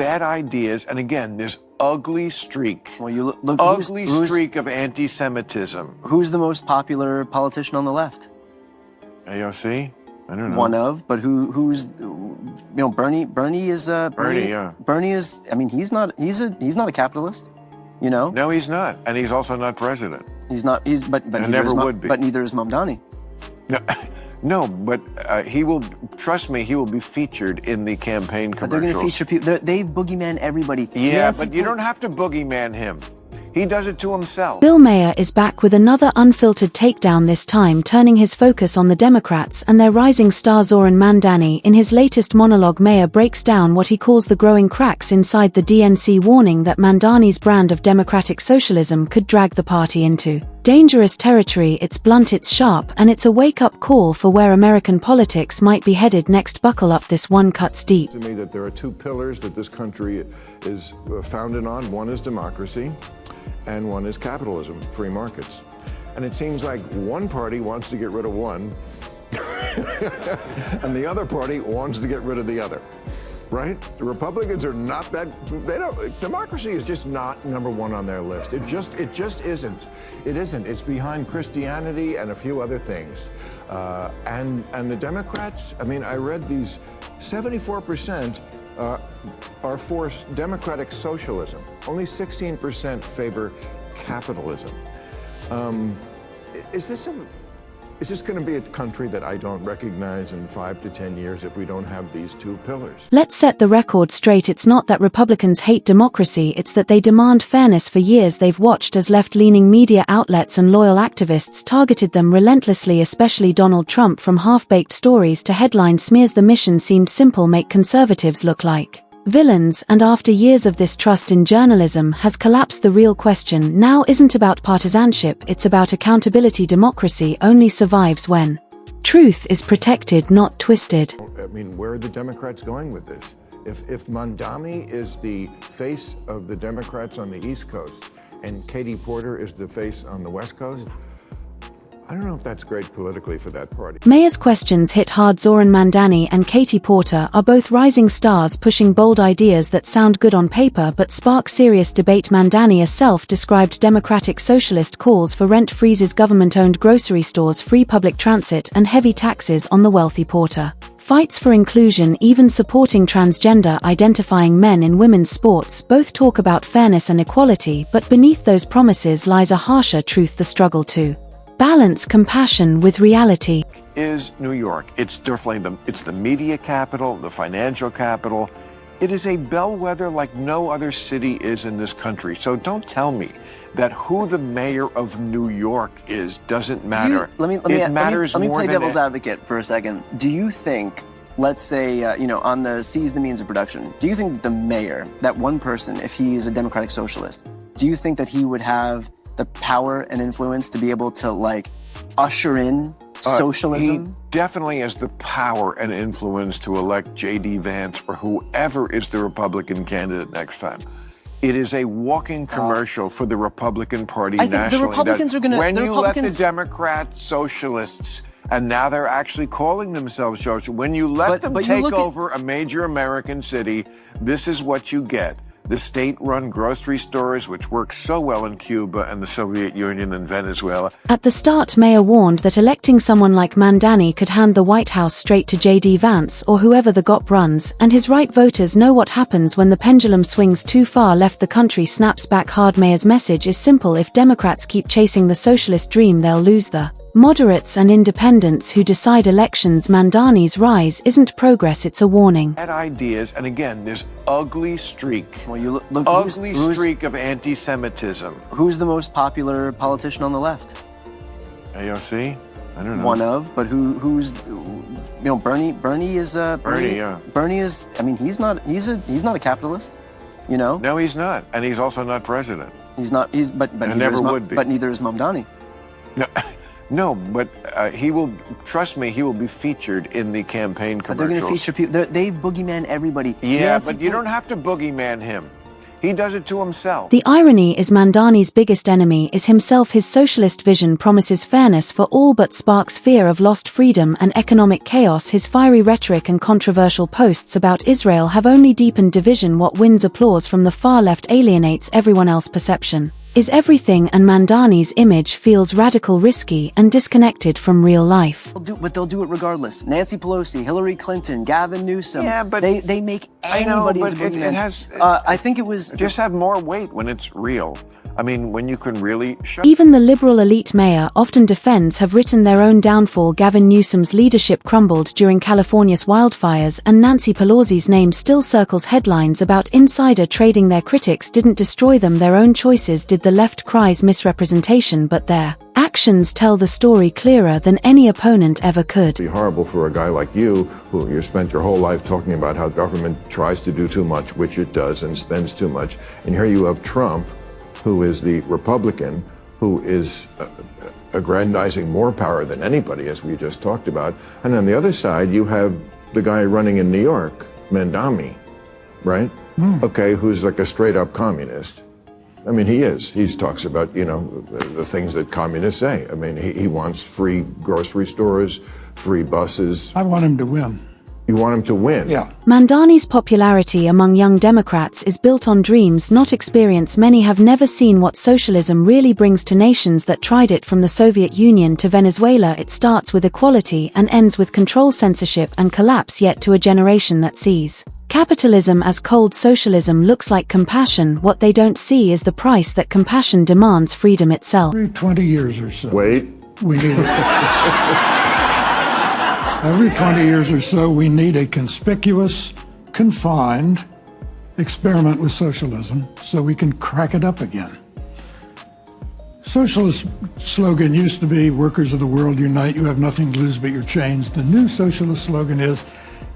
bad ideas, and again, this ugly streak, Well, you look streak of anti-Semitism. Who's the most popular politician on the left? AOC? I don't know. One of, but who's Bernie? Bernie is yeah. Bernie is. I mean, he's not a capitalist. No, he's not, and he's also not president. He's not. But never would be. But neither is Mamdani. No, but he will. Trust me, he will be featured in the campaign commercials. But they're going to feature people. They boogeyman everybody. Yeah, but you don't have to boogeyman him. He does it to himself. Bill Maher is back with another unfiltered takedown, this time turning his focus on the Democrats and their rising star Zoran Mandani. In his latest monologue, Maher breaks down what he calls the growing cracks inside the DNC, warning that Mandani's brand of democratic socialism could drag the party into dangerous territory. It's blunt, it's sharp, and it's a wake-up call for where American politics might be headed next. Buckle up, this one cuts deep. To me, that there are two pillars that this country is founded on. One is democracy, and one is capitalism, free markets. And it seems like one party wants to get rid of one, and the other party wants to get rid of the other, right? The Republicans are not that, democracy is just not number one on their list. It just isn't. It isn't. It's behind Christianity and a few other things. And the Democrats, I mean, I read these 74% are for democratic socialism. Only 16% favor capitalism. Is this going to be a country that I don't recognize in 5 to 10 years if we don't have these two pillars? Let's set the record straight. It's not that Republicans hate democracy, it's that they demand fairness. For years they've watched as left-leaning media outlets and loyal activists targeted them relentlessly, especially Donald Trump. From half-baked stories to headline smears, the mission seemed simple: make conservatives look like villains. And after years of this, trust in journalism has collapsed. The real question now isn't about partisanship, it's about accountability. Democracy only survives when truth is protected, not twisted. I mean, where are the Democrats going with this? If Mamdani is the face of the Democrats on the East Coast and Katie Porter is the face on the West Coast, I don't know if that's great politically for that party. Maher's questions hit hard. Zoran Mandani and Katie Porter are both rising stars pushing bold ideas that sound good on paper but spark serious debate. Mandani, a self-described democratic socialist, calls for rent freezes, government-owned grocery stores, free public transit, and heavy taxes on the wealthy. Porter fights for inclusion, even supporting transgender identifying men in women's sports. Both talk about fairness and equality, but beneath those promises lies a harsher truth: the struggle to balance compassion with reality. Is New York. It's definitely it's the media capital, the financial capital. It is a bellwether like no other city is in this country. So don't tell me that who the mayor of New York is doesn't matter. Let me play devil's advocate for a second. Do you think, let's say, on the seize the means of production, do you think that the mayor, that one person, if he is a democratic socialist, do you think that he would have the power and influence to be able to usher in socialism? He definitely has the power and influence to elect J.D. Vance or whoever is the Republican candidate next time. It is a walking commercial for the Republican Party nationally. I think the Republicans are going to... When you let the Democrat socialists, and now they're actually calling themselves socialists, when you let them take over a major American city, this is what you get. The state-run grocery stores, which work so well in Cuba and the Soviet Union and Venezuela. At the start, Maher warned that electing someone like Mandani could hand the White House straight to J.D. Vance or whoever the GOP runs, and his right voters know what happens when the pendulum swings too far left. The country snaps back hard. Maher's message is simple: if Democrats keep chasing the socialist dream, they'll lose the moderates and independents who decide elections. Mandani's rise isn't progress, it's a warning. Bad ideas, and again, this ugly streak. Well, streak of anti-Semitism. Who's the most popular politician on the left? AOC? I don't know. One of, but who's Bernie? Bernie is Bernie is. I mean, he's not a capitalist. No, he's not, and he's also not president. He's not. But never would be. But neither is Mamdani. No, but he will, trust me, he will be featured in the campaign commercials. But they're going to feature people. They boogeyman everybody. Yeah, but you don't have to boogeyman him. He does it to himself. The irony is Mandani's biggest enemy is himself. His socialist vision promises fairness for all but sparks fear of lost freedom and economic chaos. His fiery rhetoric and controversial posts about Israel have only deepened division. What wins applause from the far left alienates everyone else's perception. Is everything, and Mandani's image feels radical, risky, and disconnected from real life. But they'll do it regardless. Nancy Pelosi, Hillary Clinton, Gavin Newsom. Yeah, but they make anybody into boogeyman. It has. I think it was just have more weight when it's real. I mean, when you can really show. Even the liberal elite Maher often defends have written their own downfall. Gavin Newsom's leadership crumbled during California's wildfires, and Nancy Pelosi's name still circles headlines about insider trading. Their critics didn't destroy them, their own choices did. The left cries misrepresentation, but their actions tell the story clearer than any opponent ever could. It'd be horrible for a guy like you, who you spent your whole life talking about how government tries to do too much, which it does, and spends too much. And here you have Trump, who is the Republican, who is aggrandizing more power than anybody, as we just talked about. And on the other side, you have the guy running in New York, Mandani, right? Okay, who's like a straight-up communist. I mean, he is. He talks about, the things that communists say. I mean, he wants free grocery stores, free buses. I want him to win. You want him to win? Yeah. Mandani's popularity among young Democrats is built on dreams, not experience. Many have never seen what socialism really brings to nations that tried it. From the Soviet Union to Venezuela, it starts with equality and ends with control, censorship, and collapse. Yet to a generation that sees capitalism as cold, socialism looks like compassion. What they don't see is the price that compassion demands: freedom itself. Every 20 years or so. Wait. We need Every 20 years or so, we need a conspicuous, confined experiment with socialism so we can crack it up again. Socialist slogan used to be, workers of the world unite, you have nothing to lose but your chains. The new socialist slogan is,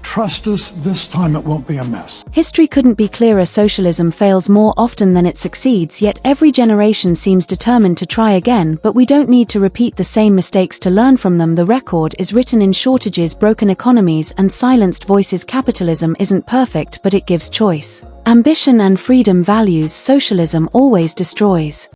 trust us, this time it won't be a mess. History couldn't be clearer. Socialism fails more often than it succeeds, yet every generation seems determined to try again. But we don't need to repeat the same mistakes to learn from them. The record is written in shortages, broken economies, and silenced voices. Capitalism isn't perfect, but it gives choice, ambition, and freedom. Values socialism always destroys.